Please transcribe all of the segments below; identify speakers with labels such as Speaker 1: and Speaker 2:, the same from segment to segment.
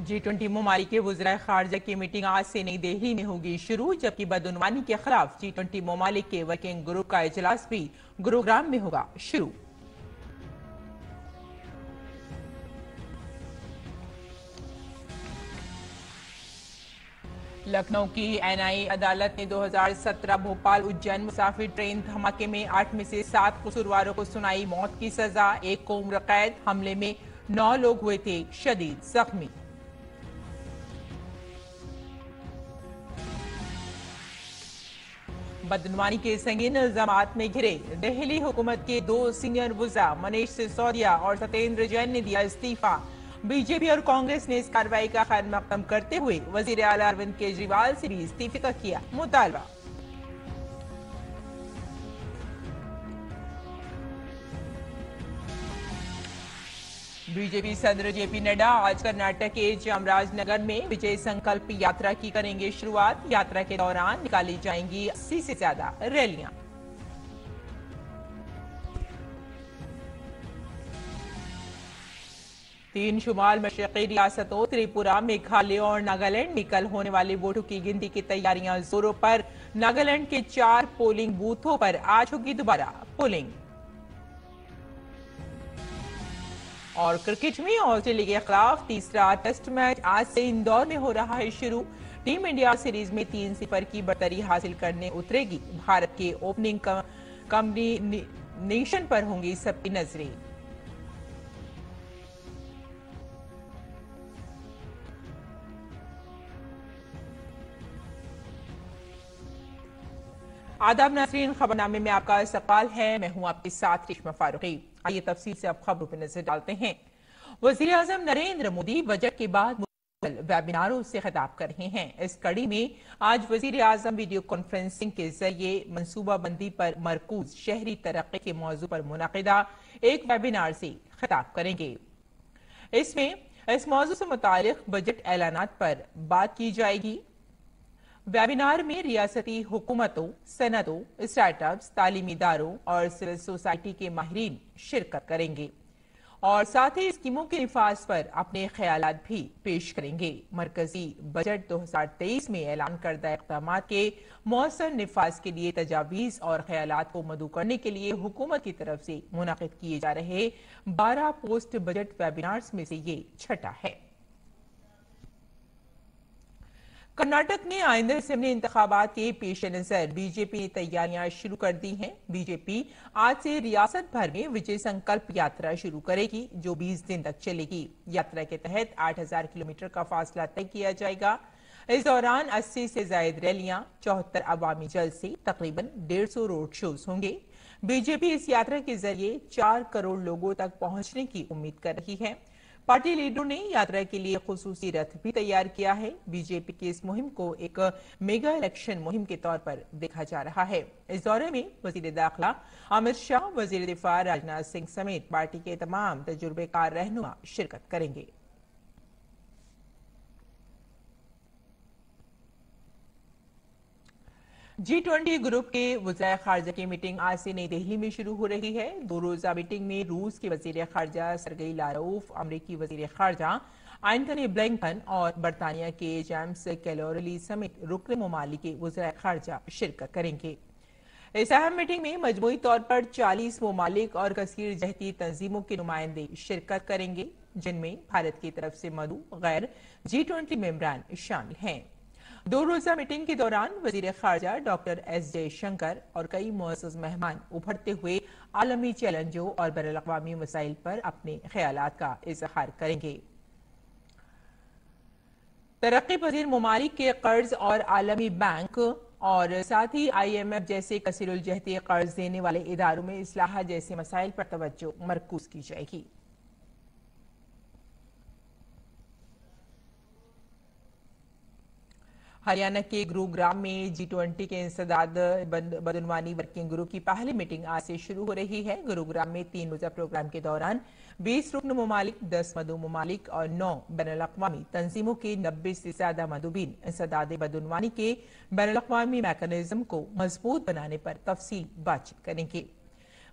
Speaker 1: G20 ममालिक के वज़ीर ख़ारजा की मीटिंग आज से नई दिल्ली में होगी शुरू, जबकि बदउनवानी के खिलाफ G20 ममालिक के वर्किंग ग्रुप का इजलास भी गुरुग्राम में होगा शुरू। लखनऊ की एनआई अदालत ने 2017 भोपाल उज्जैन मुसाफिर ट्रेन धमाके में 8 में से 7 कसूरवारों को सुनाई मौत की सजा, 1 को उम्र कैद। हमले में 9 लोग हुए थे शदीद जख्मी। बदनवानी के संगीन इल्जामात में घिरे दिल्ली हुकूमत के 2 सीनियर वज़रा मनीष सिसोदिया और सत्येंद्र जैन ने दिया इस्तीफा। बीजेपी और कांग्रेस ने इस कार्रवाई का खैर मकदम करते हुए वजीर आला अरविंद केजरीवाल से भी इस्तीफे का किया मुतालबा। बीजेपी सदर जेपी नड्डा आज कर्नाटक के चामराजनगर में विजय संकल्प यात्रा की करेंगे शुरुआत। यात्रा के दौरान निकाली जाएंगी 80 से ज्यादा रैलियां। तीन शुमाल मशरक़ी रियासतों त्रिपुरा, मेघालय और नागालैंड में कल होने वाले वोटों की गिनती की तैयारियां जोरों पर। नागालैंड के 4 पोलिंग बूथों पर आज होगी दोबारा पोलिंग। और क्रिकेट में ऑस्ट्रेलिया के खिलाफ तीसरा टेस्ट मैच आज से इंदौर में हो रहा है शुरू। टीम इंडिया सीरीज में 3-0 की बढ़तरी हासिल करने उतरेगी। भारत के ओपनिंग कॉम्बिनेशन पर होंगी सबकी नजरें। आदाब नाज़रीन, खबरनामे में आपका इस्तकबाल है। मैं हूं आपके साथ रेशमा फारूकी। आइए तफसील से अब खबरों पर नजर डालते हैं। वज़ीर आज़म नरेंद्र मोदी बजट के बाद वेबिनारों से खिताब कर रहे हैं। इस कड़ी में आज वज़ीर आज़म वीडियो कॉन्फ्रेंसिंग के जरिए मनसूबाबंदी पर मरकूज शहरी तरक्की के मौजू पर मुनक़िदा एक वेबिनार से खिताब करेंगे। इसमें इस मौजू से मुतालिक बजट ऐलानात पर बात की जाएगी। वेबिनार में रियासती हुकूमतों, सनतों, स्टार्टअप्स, तालीमी इदारों और सिविल सोसाइटी के माहिरीन शिरकत करेंगे और साथ ही स्कीमों के निफाज पर अपने ख्यालात भी पेश करेंगे। मरकजी बजट 2023 में ऐलान करदा इक़दाम के मौसर निफाज के लिए तजावीज़ और ख्यालात को मदू करने के लिए हुकूमत की तरफ से मुनक़िद किए जा रहे 12 पोस्ट बजट वेबिनार्स में से ये छठा है। कर्नाटक में आइंदा असेंबली इंतखाबात के पेश नजर बीजेपी ने तैयारियां शुरू कर दी हैं। बीजेपी आज से रियासत भर में विजय संकल्प यात्रा शुरू करेगी, जो 20 दिन तक चलेगी। यात्रा के तहत 8000 किलोमीटर का फासला तय किया जाएगा। इस दौरान 80 से ज्यादा रैलियां, 74 अवामी जलसे, तकरीबन 150 रोड शोज होंगे। बीजेपी इस यात्रा के जरिए 4 करोड़ लोगों तक पहुंचने की उम्मीद कर रही है। पार्टी लीडरों ने यात्रा के लिए खुसूसी रथ भी तैयार किया है। बीजेपी की इस मुहिम को एक मेगा इलेक्शन मुहिम के तौर पर देखा जा रहा है। इस दौरे में वजीर दाखिला अमित शाह, वजीर दिफा राजनाथ सिंह समेत पार्टी के तमाम तजुर्बेकार रहनुमा शिरकत करेंगे। G20 ग्रुप के वज़ीर ख़ारजा की मीटिंग आज से नई दिल्ली में शुरू हो रही है। 2 रोज़ा मीटिंग में रूस के वज़ीर ख़ारजा सरगेई लारोफ, अमरीकी वज़ीर ख़ारजा एंटनी ब्लिंकन और बरतानिया के जेम्स कैलोरली समेत रुकन ममालिक के वज़ीर ख़ारजा शिरकत करेंगे। इस अहम मीटिंग में मजमूई तौर पर 40 ममालिक और कसीर जहती तंजीमों के नुमाइंदे शिरकत करेंगे, जिनमें भारत की तरफ से मदू गैर G20 मेंबरान शामिल हैं। 2 रोजा मीटिंग के दौरान वजीर खारजा डॉक्टर एस जयशंकर और कई मुअज़्ज़ज़ मेहमान उभरते हुए आलमी चैलेंजों और बैनुल-अक़वामी मसाइल पर अपने ख्यालात का इजहार करेंगे। तरक्की पजीर ममालिक के कर्ज और आलमी बैंक और साथ ही IMF जैसे कसीरुल जहती कर्ज देने वाले इदारों में इस्लाह जैसे मसाइल पर तवज्जो मरकूज की जाएगी। हरियाणा के गुरुग्राम में G20 के इंसदाद बदनवानी वर्किंग ग्रुप की पहली मीटिंग आज से शुरू हो रही है। गुरुग्राम में 3 रोजा प्रोग्राम के दौरान 20 रुकन ममालिक, 10 मदु ममालिक और 9 बैनुल-अक़वामी तंजीमों के 90 से ज्यादा मदुबीन इंसदाद बदनवानी के बैनुल-अक़वामी मैकेनिज्म को मजबूत बनाने पर तफसील बातचीत करेंगे।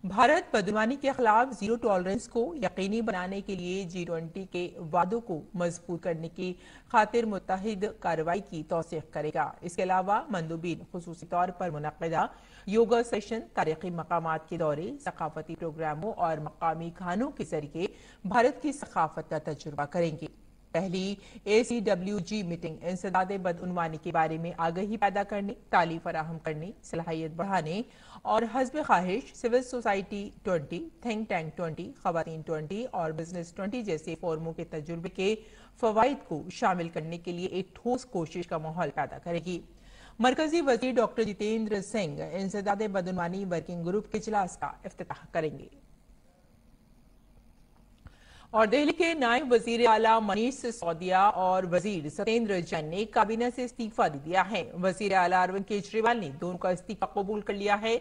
Speaker 1: भारत बदनवानी के खिलाफ जीरो टॉलरेंस को यकीनी बनाने के लिए G20 के वादों को मजबूत करने की खातिर मुत्तहिद कार्रवाई की तौसीक करेगा। इसके अलावा मंदुबीन खुसूसी तौर पर मुनक़्क़िदा योगा सेशन, तारीखी मकामात के दौरे, सकाफती प्रोग्रामों और मकामी खानों के जरिए भारत की सकाफत का तजुर्बा करेंगे। पहली ACWG मीटिंग इंसदाद बदउनवानी के बारे में आगाही पैदा करने, तालीम फराहम करने, सलाहियत बढ़ाने और हस्ब ख्वाहिश सिविल सोसाइटी 20, थिंक टैंक 20, खवातीन 20 और बिजनेस 20 जैसे फोरमों के तजुर्बे के फवाइद को शामिल करने के लिए एक ठोस कोशिश का माहौल पैदा करेगी। मरकजी वजीर डॉक्टर जितेंद्र सिंह इंसदाद बदउनवानी वर्किंग ग्रुप के इजलास का इफ्तिताह करेंगे। और दिल्ली के नायब वजीर आला मनीष सिसोदिया और वजीर सत्येंद्र जैन ने काबीना से इस्तीफा दे दिया है। वजीर आला अरविंद केजरीवाल ने दोनों का इस्तीफा कबूल कर लिया है।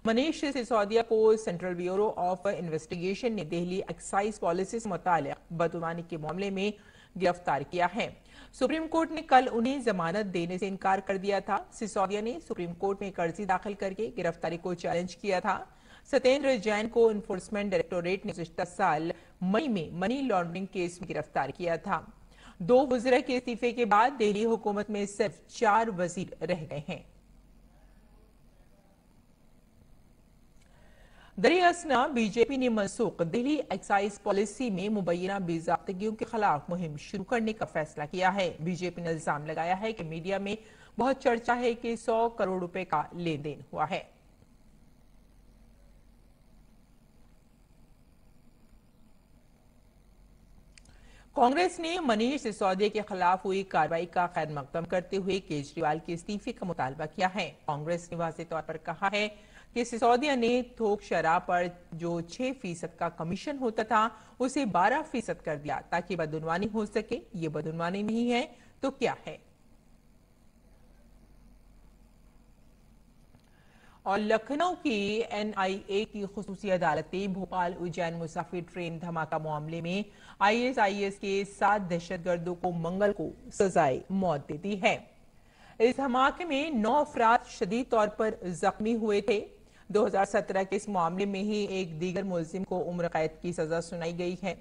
Speaker 1: मनीष सिसोदिया को सेंट्रल ब्यूरो ऑफ इन्वेस्टिगेशन ने दिल्ली एक्साइज पॉलिसी से मुताल्लिक बदउनवानी के मामले में गिरफ्तार किया है। सुप्रीम कोर्ट ने कल उन्हें जमानत देने से इनकार कर दिया था। सिसोदिया ने सुप्रीम कोर्ट में एक अर्जी दाखिल करके गिरफ्तारी को चैलेंज किया था। सत्येंद्र जैन को इन्फोर्समेंट डायरेक्टोरेट ने गुज़िश्ता साल मई में मनी लॉन्ड्रिंग केस में गिरफ्तार किया था। 2 वज़ीर के इस्तीफे के बाद दिल्ली हुकूमत में सिर्फ 4 वजीर रह गए हैं। दरियासना बीजेपी ने मनसूख दिल्ली एक्साइज पॉलिसी में मुबैना बेज़ाब्तगियों के खिलाफ मुहिम शुरू करने का फैसला किया है। बीजेपी ने इल्जाम लगाया है कि मीडिया में बहुत चर्चा है कि 100 करोड़ रुपए का लेन देन हुआ है। कांग्रेस ने मनीष सिसोदिया के खिलाफ हुई कार्रवाई का खैर मकदम करते हुए केजरीवाल के इस्तीफे का मुतालबा किया है। कांग्रेस ने वाज़ेह तौर पर कहा है कि सिसोदिया ने थोक शराब पर जो 6% का कमीशन होता था उसे 12% कर दिया ताकि बदउनवानी हो सके। ये बदउनवानी नहीं है तो क्या है? और लखनऊ की NIA की खुसूसी अदालतें भोपाल उज्जैन मुसाफिर ट्रेन धमाका मामले में ISIS के 7 दहशतगर्दों को मंगल को सजाए मौत दे दी है। इस धमाके में 9 अफराद शदीद तौर पर जख्मी हुए थे। 2017 के इस मामले में ही एक दीगर मुलजिम को उम्र कैद की सजा सुनाई गई है।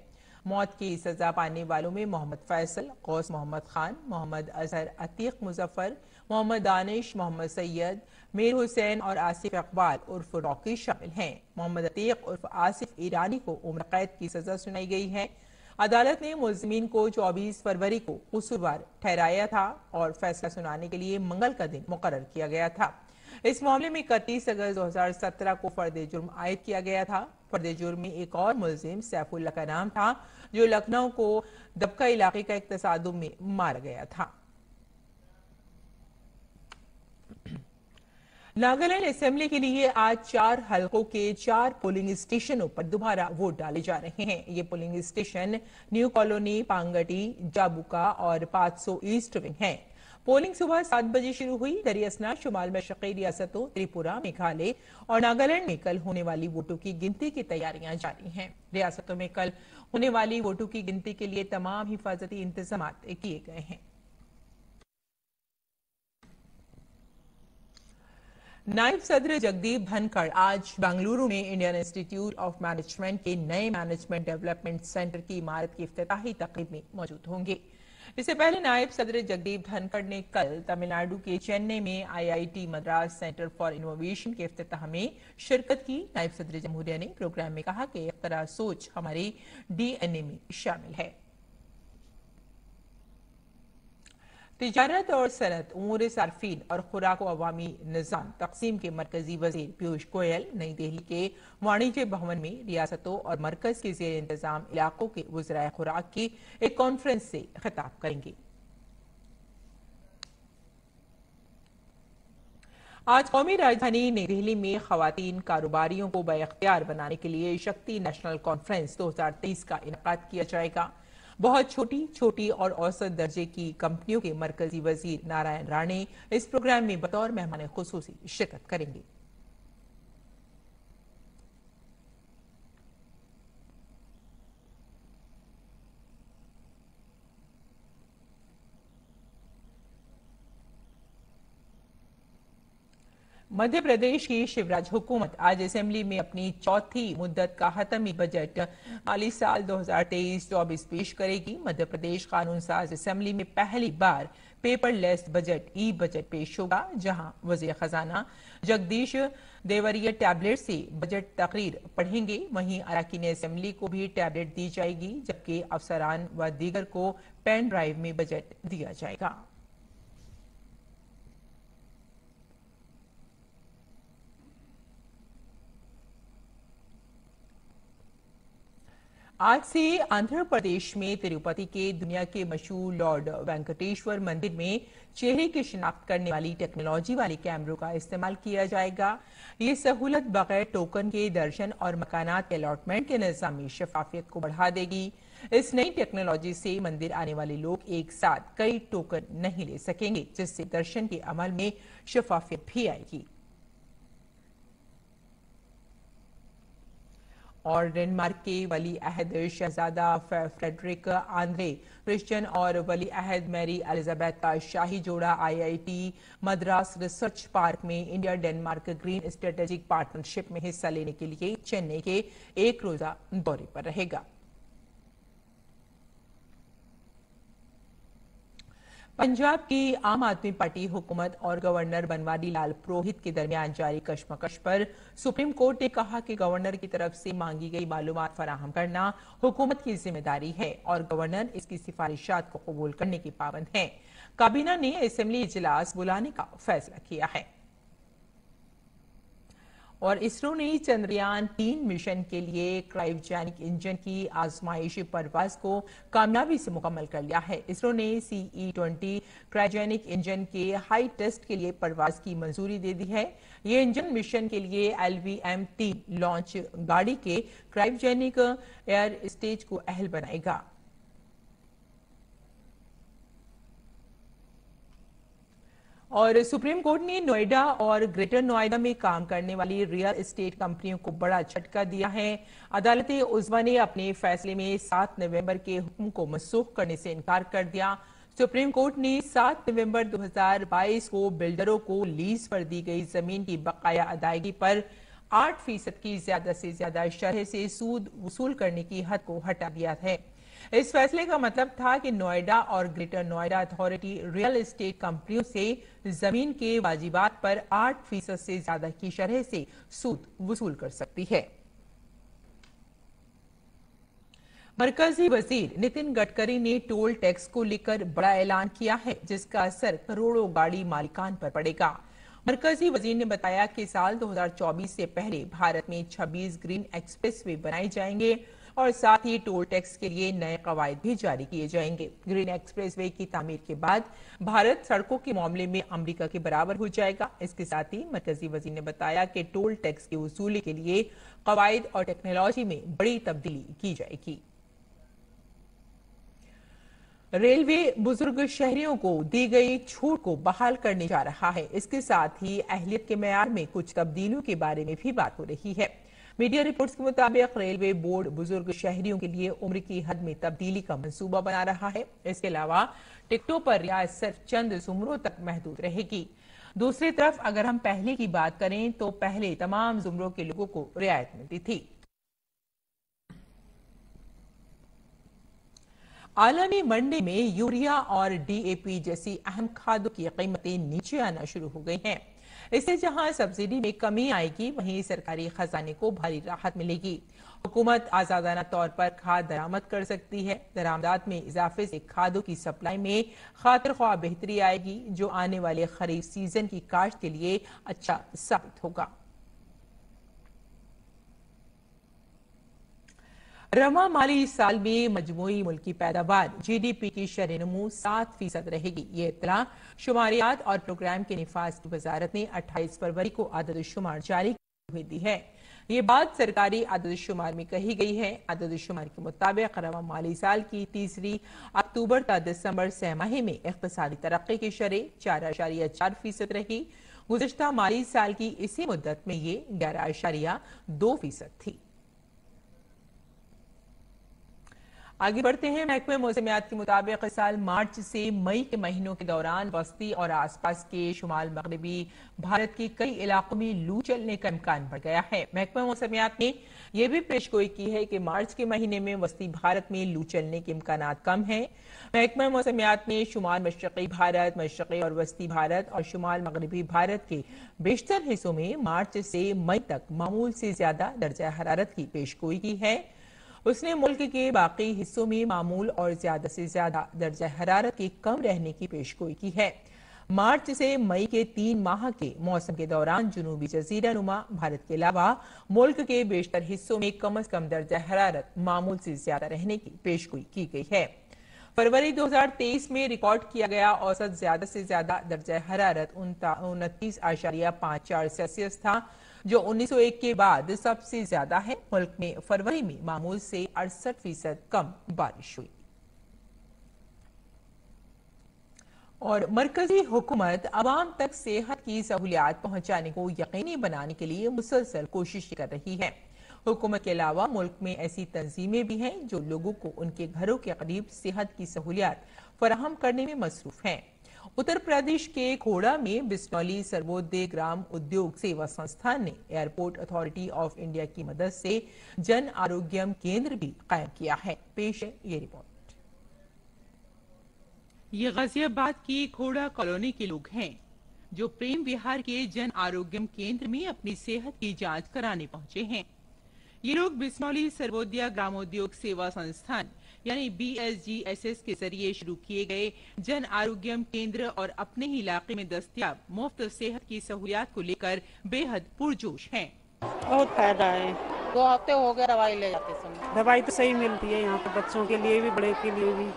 Speaker 1: मौत की सजा पाने वालों में मोहम्मद फैसल, गौस मोहम्मद खान, मोहम्मद अजहर अतीक मुजफ्फर, मोहम्मद दानिश, मोहम्मद सैयद, मीर हुसैन और आसिफ इकबाल उर्फ रॉकी शामिल हैं। मोहम्मद अतीक उर्फ आसिफ ईरानी को उम्र कैद की सजा सुनाई गई है। अदालत ने मुलजिमीन को 24 फरवरी को कसूरवार ठहराया था और फैसला सुनाने के लिए मंगल का दिन मुकर्रर किया गया था। इस मामले में 31 अगस्त 2017 को फर्द जुर्म आयद किया गया था। फर्द जुर्म में एक और मुलजिम सैफुल्लाह का नाम था जो लखनऊ को दबका इलाके का एक तसादुम में मारा गया था। नागालैंड असेंबली के लिए आज 4 हलकों के 4 पोलिंग स्टेशनों पर दोबारा वोट डाले जा रहे हैं। ये पोलिंग स्टेशन न्यू कॉलोनी, पांगटी, जाबुका और 500 ईस्ट विंग हैं। पोलिंग सुबह 7 बजे शुरू हुई। दरियासना शुमाल मशरक़ी रियासतों त्रिपुरा, मेघालय और नागालैंड में कल होने वाली वोटों की गिनती की तैयारियां जारी हैं। रियासतों में कल होने वाली वोटों की गिनती के लिए तमाम हिफाजती इंतजाम किए गए हैं। नायब सदर जगदीप धनखड़ आज बेंगलुरु में इंडियन इंस्टीट्यूट ऑफ मैनेजमेंट के नए मैनेजमेंट डेवलपमेंट सेंटर की इमारत की इफ्तिताही तकरीब में मौजूद होंगे। इससे पहले नायब सदर जगदीप धनखड़ ने कल तमिलनाडु के चेन्नई में IIT Madras centre for innovation के इफ्तिताह में शिरकत की। नायब सदर जमहूरिया ने प्रोग्राम में कहा कि इख्तिरार सोच हमारी DNA में शामिल है। तिजारत और सनत, उमूर सार्फिन और खुराक व अवामी निज़ाम तकसीम के मरकजी वजीर पीयूष गोयल नई दिल्ली के वाणिज्य भवन में रियासतों और मरकज के ज़ेर इंतजाम इलाकों के वज़राए खुराक की एक कॉन्फ्रेंस से खिताब करेंगे। आज कौमी राजधानी नई दिल्ली में खवातीन कारोबारियों को बाइख्तियार बनाने के लिए शक्ति नेशनल कॉन्फ्रेंस 2023 का इनेकाद किया जाएगा। बहुत छोटी छोटी और औसत दर्जे की कंपनियों के मरकजी वजीर नारायण राणे इस प्रोग्राम में बतौर मेहमान खुसूसी शिरकत करेंगे। मध्य प्रदेश की शिवराज हुकूमत आज असेंबली में अपनी चौथी मुद्दत का हतमी बजट माली साल 2023-24 पेश करेगी। मध्य प्रदेश कानून साज असेंबली में पहली बार पेपरलेस बजट ई बजट पेश होगा, जहां वजीर खजाना जगदीश देवरिया टैबलेट से बजट तकरीर पढ़ेंगे। वहीं अरकान असेंबली को भी टैबलेट दी जाएगी, जबकि अफसरान व दीगर को पेन ड्राइव में बजट दिया जाएगा। आज से आंध्र प्रदेश में तिरुपति के दुनिया के मशहूर लॉर्ड वेंकटेश्वर मंदिर में चेहरे की शिनाख्त करने वाली टेक्नोलॉजी वाले कैमरों का इस्तेमाल किया जाएगा। ये सहूलत बगैर टोकन के दर्शन और मकानात के अलॉटमेंट के निजाम में शफाफियत को बढ़ा देगी। इस नई टेक्नोलॉजी से मंदिर आने वाले लोग एक साथ कई टोकन नहीं ले सकेंगे, जिससे दर्शन के अमल में शफाफियत भी आएगी। और डेनमार्क के वली अहद शहजादा फ्रेडरिक आंद्रे क्रिश्चियन और वली अहद मैरी एलिजाबेथ का शाही जोड़ा IIT मद्रास रिसर्च पार्क में India Denmark green strategic partnership में हिस्सा लेने के लिए चेन्नई के एक रोजा दौरे पर रहेगा। पंजाब की आम आदमी पार्टी हुकूमत और गवर्नर बनवारी लाल पुरोहित के दरमियान जारी कशमकश पर सुप्रीम कोर्ट ने कहा कि गवर्नर की तरफ से मांगी गई मालूमात फराहम करना हुकूमत की जिम्मेदारी है और गवर्नर इसकी सिफारिशात को कबूल करने की पाबंद है। काबीना ने असेंबली इजलास बुलाने का फैसला किया है। और इसरो ने चंद्रयान-3 मिशन के लिए क्रायोजेनिक इंजन की आजमाइशी परवाज को कामयाबी से मुकम्मल कर लिया है। इसरो ने CE-20 क्रायोजेनिक इंजन के हाई टेस्ट के लिए परवाज की मंजूरी दे दी है। ये इंजन मिशन के लिए LVM-3 लॉन्च गाड़ी के क्रायोजेनिक एयर स्टेज को अहल बनाएगा। और सुप्रीम कोर्ट ने नोएडा और ग्रेटर नोएडा में काम करने वाली रियल एस्टेट कंपनियों को बड़ा झटका दिया है। अदालत उज़्मा ने अपने फैसले में 7 नवंबर के हुक्म को मनसूख करने से इनकार कर दिया। सुप्रीम कोर्ट ने 7 नवंबर 2022 को बिल्डरों को लीज पर दी गई जमीन की बकाया अदायगी पर 8% की ज्यादा से ज्यादा शरह से सूद वसूल करने की हद को हटा दिया है। इस फैसले का मतलब था कि नोएडा और greater Noida authority real estate कंपनियों से जमीन के वाजिबात पर 8% से ज्यादा की शरह से सूद वसूल कर सकती है। मरकजी वजीर नितिन गडकरी ने टोल टैक्स को लेकर बड़ा ऐलान किया है, जिसका असर करोड़ों गाड़ी मालिकान पर पड़ेगा। मरकजी वजीर ने बताया कि साल 2024 से पहले भारत में 26 ग्रीन एक्सप्रेसवे बनाए जाएंगे और साथ ही टोल टैक्स के लिए नए कवायद भी जारी किए जाएंगे। ग्रीन एक्सप्रेसवे की तामीर के बाद भारत सड़कों के मामले में अमेरिका के बराबर हो जाएगा। इसके साथ ही मरकजी वजीर ने बताया कि टोल टैक्स की वसूली के लिए कवायद और टेक्नोलॉजी में बड़ी तब्दीली की जाएगी। रेलवे बुजुर्ग शहरियों को दी गई छूट को बहाल करने जा रहा है। इसके साथ ही अहलियत के मेयार में कुछ तब्दीलियों के बारे में भी बात हो रही है। मीडिया रिपोर्ट्स के मुताबिक रेलवे बोर्ड बुजुर्ग शहरियों के लिए उम्र की हद में तब्दीली का मंसूबा बना रहा है। इसके अलावा टिकटों पर रियायत सिर्फ चंद जुमरों तक महदूद रहेगी। दूसरी तरफ अगर हम पहले की बात करें तो पहले तमाम जुमरों के लोगों को रियायत मिलती थी। आलमी मंडी में यूरिया और DAP जैसी अहम खादों की कीमतें नीचे आना शुरू हो गई हैं। इससे जहां सब्सिडी में कमी आएगी, वहीं सरकारी खजाने को भारी राहत मिलेगी। हुकूमत आजादाना तौर पर खाद दरामद कर सकती है। दरामदात में इजाफे से खादों की सप्लाई में खातिर ख्वाह बेहतरी आएगी, जो आने वाले खरीफ सीजन की काश्त के लिए अच्छा साबित होगा। रवा माली साल में मजमूई मुल्की पैदावार GDP की शरह-ए-नमू 7% रहेगी। ये इत्तला शुमारियात और प्रोग्राम के निफाज की वजारत ने 28 फरवरी को आदद शुमार जारी हुई दी है। ये बात सरकारी आददशुमार में कही गई है। आददशुमार के मुताबिक रवा माली साल की तीसरी अक्टूबर का दिसंबर सहमाही में इक़्तिसादी तरक्की की शरह 4.4% रही। गुज़िश्ता माली साल की इसी मुद्दत में ये 11.2% थी। आगे बढ़ते हैं। महकमे मौसमियात के मुताबिक इस साल मार्च से मई के महीनों के दौरान वस्ती और आसपास के शुमाल मगरबी भारत के कई इलाकों में लू चलने का इम्कान बढ़ गया है। महकमे मौसमियात ने यह भी पेशगोई की है कि मार्च के महीने में वस्ती भारत में लू चलने के इम्कान कम है। महकमे मौसमियात ने शुमाल मशरक़ी भारत, मशरक़ी और वस्ती भारत और शुमाल मगरबी भारत के बेशतर हिस्सों में मार्च से मई तक मामूल से ज्यादा दर्जा हरारत की पेशगोई की है। उसने मुल्क के बाकी हिस्सों में मामूल और ज्यादा से ज्यादा दर्जा हरारत के कम रहने की पेशगोई की है। मार्च से मई के 3 माह के मौसम के दौरान जुनूबी जजीरा नुमा भारत के अलावा मुल्क के बेशतर हिस्सों में कम से कम दर्जा हरारत मामूल से ज्यादा रहने की पेशगोई की गई है। फरवरी 2023 में रिकॉर्ड किया गया औसत ज्यादा से ज्यादा दर्जा हरारत 29.54 सेल्सियस था, जो 1901 के बाद सबसे ज्यादा है। मुल्क में फरवरी में मामूल से 68% कम बारिश हुई। और मरकजी हुकूमत अवाम तक सेहत की सहूलियात पहुंचाने को यकीनी बनाने के लिए मुसलसल कोशिश कर रही है। हुकूमत के अलावा मुल्क में ऐसी तंजीमें भी हैं जो लोगों को उनके घरों के करीब सेहत की सहूलियात फराहम करने में मसरूफ हैं। उत्तर प्रदेश के खोड़ा में बिस्नौली सर्वोदय ग्राम उद्योग सेवा संस्थान ने एयरपोर्ट अथॉरिटी ऑफ इंडिया की मदद से जन आरोग्यम केंद्र भी कायम किया है। पेश है ये रिपोर्ट। ये गाजियाबाद की खोड़ा कॉलोनी के लोग हैं जो प्रेम विहार के जन आरोग्यम केंद्र में अपनी सेहत की जांच कराने पहुंचे हैं। ये लोग बिस्नौली सर्वोदय ग्रामोद्योग सेवा संस्थान यानी BSGSS के जरिए शुरू किए गए जन आरोग्यम केंद्र और अपने ही इलाके में दस्तयाब मुफ्त सेहत की सहूलियात को लेकर बेहद पुरजोश हैं।
Speaker 2: बहुत फायदा है।
Speaker 3: 2 हफ्ते हो गए दवाई ले जाते समय।
Speaker 2: दवाई तो सही मिलती है यहाँ पे, बच्चों के लिए भी बड़े के लिए भी।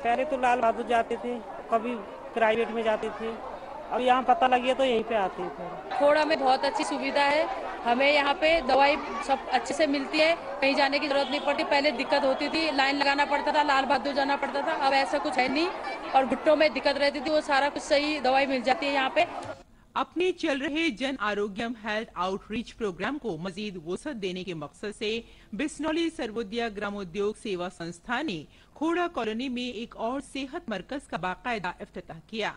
Speaker 2: पहले तो लाल बहादुर जाते थे, कभी प्राइवेट में जाते थे, अब यहाँ पता लग गया तो यहीं पे आते हैं।
Speaker 4: खोड़ा में बहुत अच्छी सुविधा है, हमें यहाँ पे दवाई सब अच्छे से मिलती है, कहीं जाने की जरूरत नहीं पड़ती। पहले दिक्कत होती थी, लाइन लगाना पड़ता था, लाल बहादुर जाना पड़ता था, अब ऐसा कुछ है नहीं। और घुट्टों में दिक्कत रहती थी, वो सारा कुछ सही दवाई मिल जाती है यहाँ पे।
Speaker 1: अपने चल रहे जन आरोग्यम हेल्थ आउटरीच प्रोग्राम को मजीद वसअत देने के मकसद से बिस्नौली सर्वोदय ग्रामोद्योग सेवा संस्थान ने खोड़ा कॉलोनी में एक और सेहत मरकज का बाकायदा इफ्तिताह किया।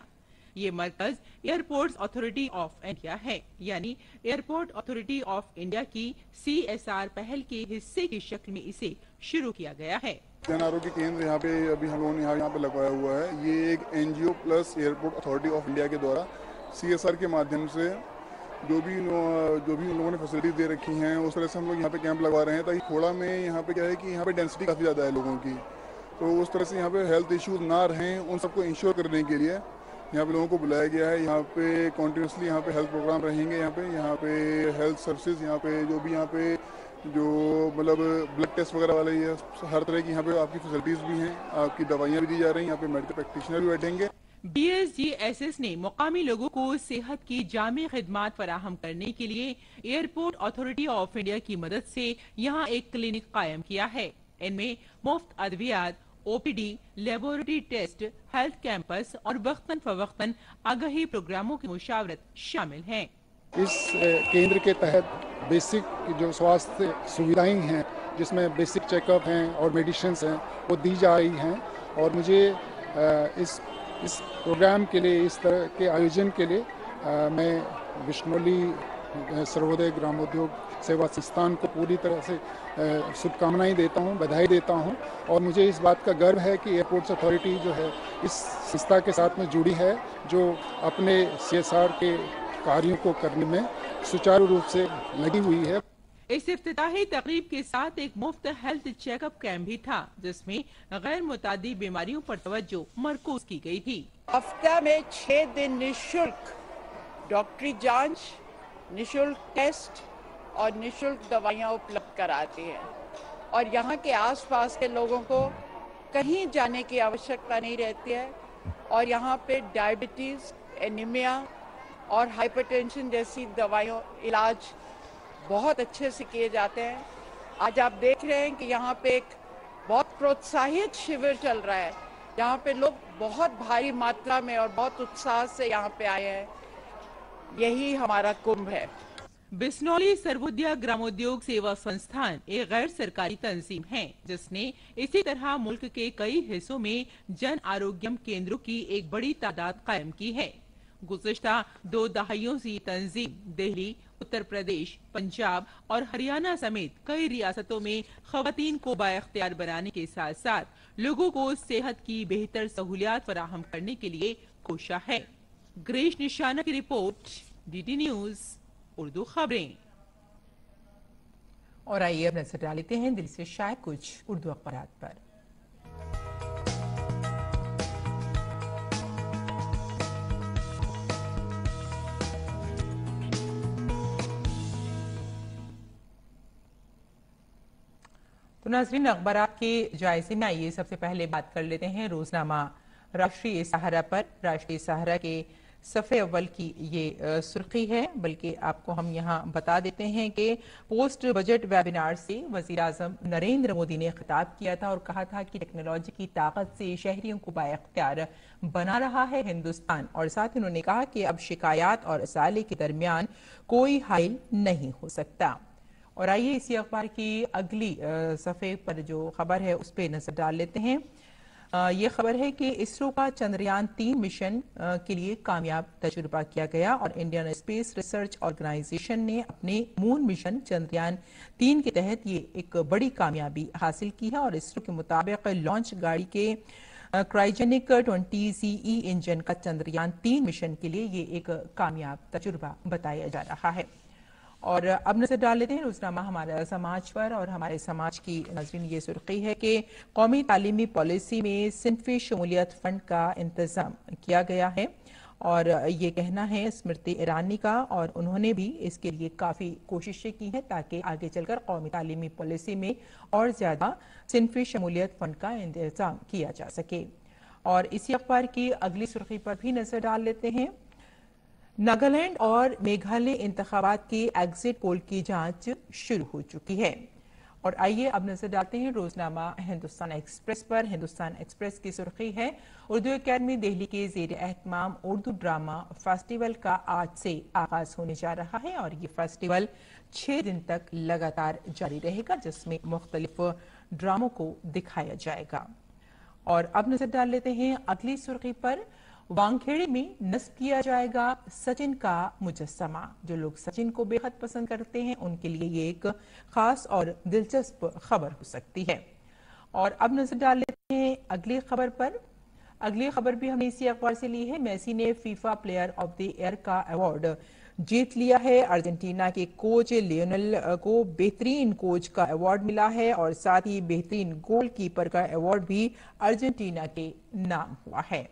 Speaker 1: ये मरकज एयरपोर्ट्स अथॉरिटी ऑफ इंडिया है, यानी एयरपोर्ट अथॉरिटी ऑफ इंडिया की CSR पहल के हिस्से की शक्ल में इसे शुरू किया गया है।
Speaker 5: जन आरोग्य केंद्र यहाँ पे अभी हम लोगों ने यहाँ पे लगवाया हुआ है। ये एक NGO plus airport authority of India के द्वारा CSR के माध्यम से जो भी उन लोगों ने फैसिलिटीज दे रखी हैं उस तरह से हम लोग यहाँ पे कैंप लगवा रहे हैं, ताकि खोड़ा में यहाँ पे क्या है कि यहाँ पे डेंसिटी काफ़ी ज़्यादा है लोगों की, तो उस तरह से यहाँ पे हेल्थ इश्यूज ना रहें उन सबको इंश्योर करने के लिए यहाँ पे लोगों को बुलाया गया है। यहाँ पे कॉन्टिन्यूसली यहाँ पे हेल्थ प्रोग्राम रहेंगे, यहाँ पे हेल्थ सर्विसेज, यहाँ पे जो भी यहाँ पे जो मतलब ब्लड टेस्ट वगैरह वाले ये हर तरह की यहाँ पे आपकी फैसिलिटीज भी हैं, आपकी दवाइयाँ भी दी जा रही हैं, यहाँ पे मेडिकल प्रैक्टिशनर भी बैठेंगे।
Speaker 1: BSGSS ने मुकामी लोगों को सेहत की जामी खिदमात फराहम करने के लिए एयरपोर्ट अथॉरिटी ऑफ इंडिया की मदद से यहाँ एक क्लिनिक कायम किया है। इनमें मुफ्त अद्वियात, OPD, laboratory test, health camps और वक्तन फवक्तन आगाही प्रोग्रामों की मुशावरत शामिल हैं।
Speaker 6: इस केंद्र के तहत बेसिक जो स्वास्थ्य सुविधाएं हैं, जिसमें बेसिक चेकअप हैं और मेडिसिन्स हैं, वो दी जा रही हैं। और मुझे इस प्रोग्राम के लिए, इस तरह के आयोजन के लिए मैं बिस्नौली सर्वोदय ग्रामोद्योग सेवा संस्थान को पूरी तरह से शुभकामनाएं देता हूं, बधाई देता हूं। और मुझे इस बात का गर्व है कि एयरपोर्ट्स अथॉरिटी जो है इस संस्था के साथ में जुड़ी है, जो अपने CSR के कार्यों को करने में सुचारू रूप से लगी हुई है।
Speaker 1: इस इफ्तिताही तकरीब के साथ एक मुफ्त हेल्थ चेकअप कैंप भी था, जिसमें गैर मुतादी बीमारियों पर तवज्जो मरकूज की गई थी।
Speaker 3: हफ्ता में 6 दिन निःशुल्क डॉक्टरी जांच, निःशुल्क टेस्ट और निःशुल्क दवाइयाँ उपलब्ध कराते हैं। और यहाँ के आसपास के लोगों को कहीं जाने की आवश्यकता नहीं रहती है। और यहाँ पे डायबिटीज़, एनीमिया और हाइपरटेंशन जैसी दवाइयों इलाज बहुत अच्छे से किए जाते हैं। आज आप देख रहे हैं कि यहाँ पे एक बहुत प्रोत्साहित शिविर चल रहा है, यहाँ पे लोग बहुत भारी मात्रा में और बहुत उत्साह से यहाँ पे आए हैं। यही हमारा कुंभ है।
Speaker 1: बिस्नौली सर्वोदय ग्रामोद्योग सेवा संस्थान एक गैर सरकारी तंजीम है जिसने इसी तरह मुल्क के कई हिस्सों में जन आरोग्यम केंद्रों की एक बड़ी तादाद कायम की है। गुज़िश्ता 2 दहाइयों से तंजीम दिल्ली, उत्तर प्रदेश, पंजाब और हरियाणा समेत कई रियासतों में खवातीन को बाइख्तियार बनाने के साथ साथ लोगों को सेहत की बेहतर सहूलियात फराहम करने के लिए कोशा है। ग्रेश निशाना की रिपोर्ट, DD न्यूज उर्दू खबरें। और आइए अब नजर डालते हैं दिल से शायद कुछ उर्दू अखबारात पर। तो नाज़रीन, अखबारात के जायजे में आइए सबसे पहले बात कर लेते हैं रोजनामा राष्ट्रीय सहारा पर। राष्ट्रीय सहारा के सफ़े अव्वल की ये सुर्खी है, बल्कि आपको हम यहाँ बता देते हैं कि पोस्ट बजट वेबिनार से वज़ीर आज़म नरेंद्र मोदी ने खिताब किया था और कहा था कि टेक्नोलॉजी की ताकत से शहरियों को बाइख्तियार बना रहा है हिंदुस्तान। और साथ ही उन्होंने कहा कि अब शिकायत और असाले के दरमियान कोई हाइल नहीं हो सकता। और आइए इसी अखबार की अगली सफ़े पर जो खबर है उस पर नजर डाल लेते हैं। ये खबर है कि इसरो का चंद्रयान 3 मिशन के लिए कामयाब तजुर्बा किया गया और इंडियन स्पेस रिसर्च ऑर्गेनाइजेशन ने अपने मून मिशन चंद्रयान 3 के तहत ये एक बड़ी कामयाबी हासिल की है। और इसरो के मुताबिक लॉन्च गाड़ी के क्रायोजेनिक 20CE इंजन का चंद्रयान 3 मिशन के लिए ये एक कामयाब तजुर्बा बताया जा रहा है। और अब नजर डाल लेते हैं रोजनामा हमारा समाज पर। और हमारे समाज की नाज़रीन ये सुर्खी है कि कौमी तालीमी पॉलिसी में सिन्फी शमूलियत फंड का इंतजाम किया गया है और ये कहना है स्मृति ईरानी का। और उन्होंने भी इसके लिए काफ़ी कोशिशें की हैं ताकि आगे चलकर कौमी तालीमी पॉलिसी में और ज़्यादा सिन्फी शमूलियत फंड का इंतजाम किया जा सके। और इसी अखबार की अगली सुर्खी पर भी नजर डाल लेते हैं। नागालैंड और मेघालय इंतखाबात के एग्जिट पोल की जांच शुरू हो चुकी है। और आइए अब नजर डालते हैं रोजनामा हिंदुस्तान एक्सप्रेस पर। हिंदुस्तान एक्सप्रेस की सुर्खी है उर्दू अकेडमी दिल्ली के जेर एहतमाम उर्दू ड्रामा फेस्टिवल का आज से आगाज होने जा रहा है और ये फेस्टिवल 6 दिन तक लगातार जारी रहेगा जिसमें मुख्तलिफ ड्रामों को दिखाया जाएगा। और अब नजर डाल लेते हैं अगली सुर्खी पर। वानखेड़े में नस्ब किया जाएगा सचिन का मुजस्समा। जो लोग सचिन को बेहद पसंद करते हैं उनके लिए ये एक खास और दिलचस्प खबर हो सकती है। और अब नजर डाल लेते हैं अगली खबर पर। अगली खबर भी हमने इसी अखबार से ली है। मेसी ने FIFA player of the year का अवार्ड जीत लिया है। अर्जेंटीना के कोच लियोनेल को बेहतरीन कोच का अवार्ड मिला है और साथ ही बेहतरीन गोलकीपर का अवार्ड भी अर्जेंटीना के नाम हुआ है।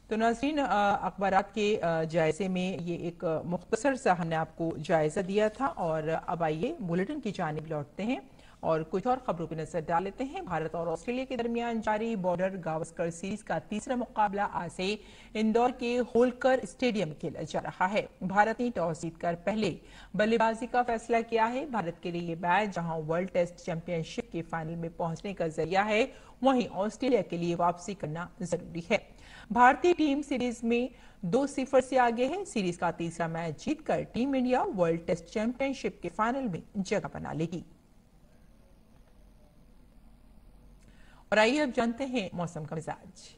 Speaker 1: तो नाज़रीन, अखबारात के जायजे में ये एक मुख्तसर सा हमने आपको जायजा दिया था। और अब आइए बुलेटिन की जानिब लौटते हैं और कुछ और खबरों पर नजर डाल लेते हैं। भारत और ऑस्ट्रेलिया के दरमियान जारी बॉर्डर गावस्कर सीरीज का तीसरा मुकाबला आज से इंदौर के होलकर स्टेडियम खेला जा रहा है। भारत ने टॉस जीतकर पहले बल्लेबाजी का फैसला किया है। भारत के लिए ये मैच जहां वर्ल्ड टेस्ट चैंपियनशिप के फाइनल में पहुंचने का जरिया है, वहीं ऑस्ट्रेलिया के लिए वापसी करना जरूरी है। भारतीय टीम सीरीज में 2-0 से आगे है। सीरीज का तीसरा मैच जीतकर team India world test championship के फाइनल में जगह बना लेगी। और आइए अब जानते हैं मौसम का मिजाज।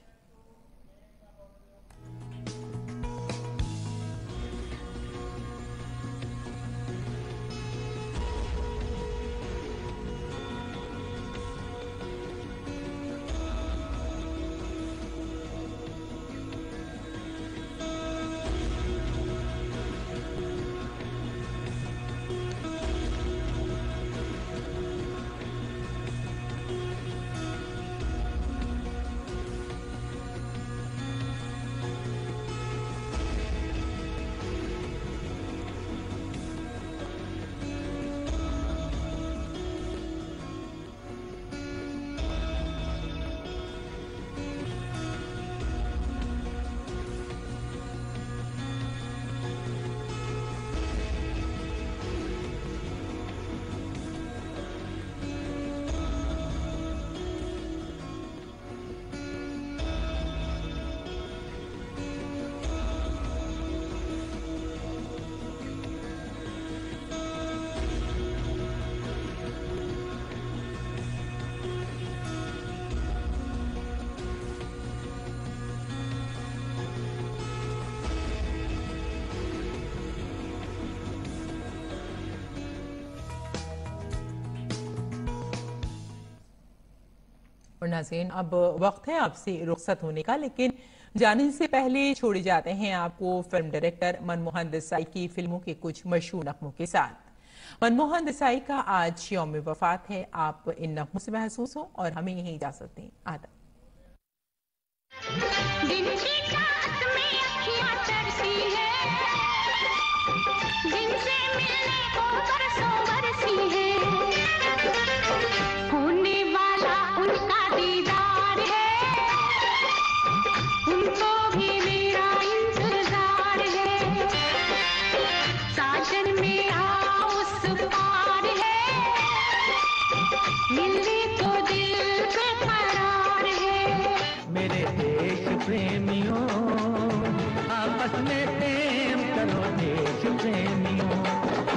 Speaker 1: और नाज़रीन, अब वक्त है आपसे रुखसत होने का, लेकिन जाने से पहले छोड़े जाते हैं आपको फिल्म डायरेक्टर मनमोहन देसाई की फिल्मों के कुछ मशहूर नगमों के साथ। मनमोहन देसाई का आज यौम वफात है। आप इन नगमों से महसूस हो और हमें यही इजाजत दें। आदब।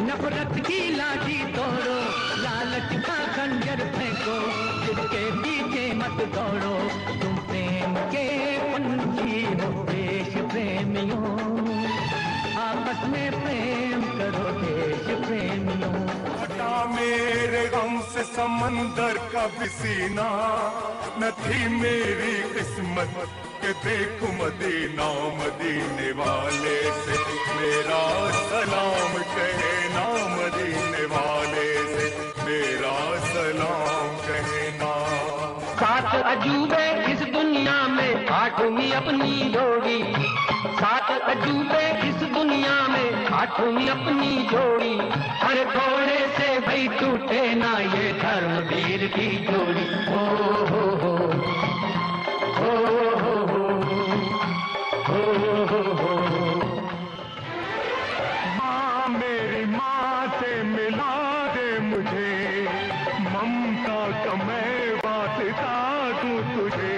Speaker 7: नफरत की लाठी तोड़ो, लालच का खंजर फेंको, जिसके पीछे मत दौड़ो, तुम प्रेम के पंछी हो देश प्रेमियों, आपस में प्रेम करो देश प्रेमियों।
Speaker 8: हटा मेरे गम से समंदर का भी सीना, न थी मेरी किस्मत के देखूं मदीना, मदीने वाले से मेरा सलाम कहना, मदीने वाले से मेरा सलाम कहना।
Speaker 7: सात अजूबे इस दुनिया में, आठवीं अपनी जोड़ी, सात अजूबे इस दुनिया में, आठवीं अपनी जोड़ी, हर घोड़े से भाई टूटे ना ये धर्मवीर की जोड़ी। हो हो हो हो
Speaker 8: माँ मेरी माँ से मिला दे मुझे, ममता का मैं वास्ता दूं तुझे।